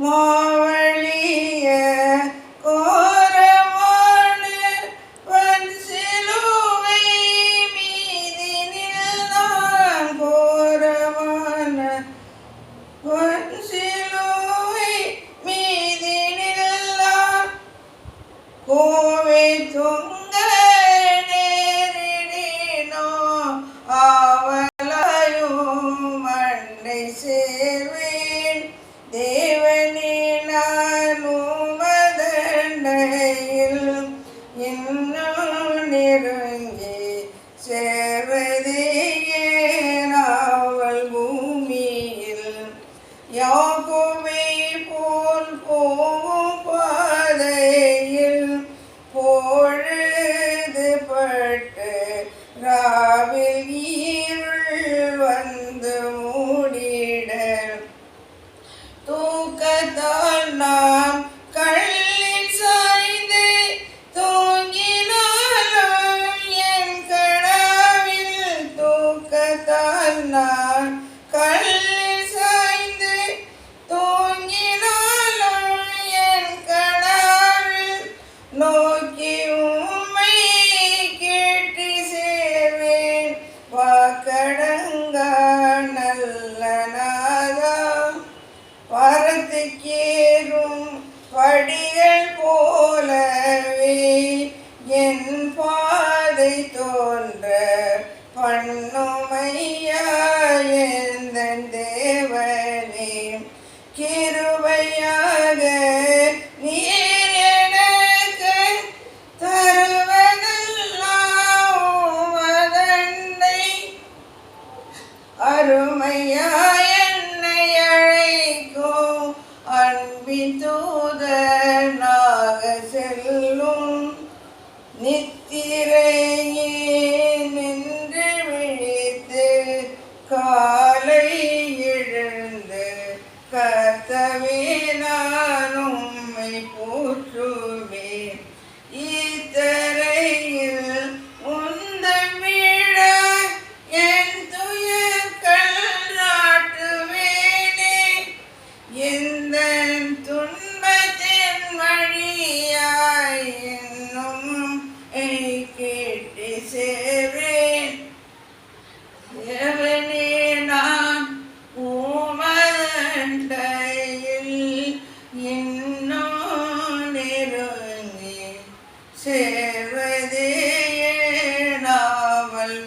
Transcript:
மாவழிய கோரமான வன்சிலுவை மீதினில் நான் கோரமான வன்சிலுவை மீதினில் நான் கோவை தொங்க நேரிடினோ ஆவலாயும் மண்ணை சேர்வேன் தேவனே நான் உமதண்டையில் இன்னும் நெருங்கி சேர்வதே நாவல் பூமியில் யாக்கோபை போல் போகும் பாதையில் பொழுது பட்டு ராவில் இருள் வந்து மூடிட தூக்கத்தால் நாம் கல்லில் சாய்ந்து தூங்கினாலும் என் கனவில் தூக்கத்தால் நான் கல்லில் சாய்ந்து தூங்கினாலும் என் கனவில் நோக்கி உம்மை கேட்டு சேர்வேன் வாக்கடங்கா நல்ல நாதா வரத்துக்கேறும் படிகள் போலவே என் பாதை தோன்ற பண்ணுமையா எந்தன் தேவனே கிருபையாக நீர் எனக்கு தருவதெல்லாம் உமதண்டை அருமையாய் என்னை அழைக்கும் அன்பின் தூதனாக செல்லும் நித்திரையே நின்று விழித்து காலை எழுந்து கர்த்தவே நான் உம்மை போற்றுவேன் இத்தரையில் உந்தன் விழ என் துயர்கள் நாட்டுவேனே எந்த துன்பத்தின் வழியாய் என்னும் கேட்டு சேரேன் தேவனே நான் உமதண்டையில் இன்னும் நெருங்கி சேர்வதே நாவல்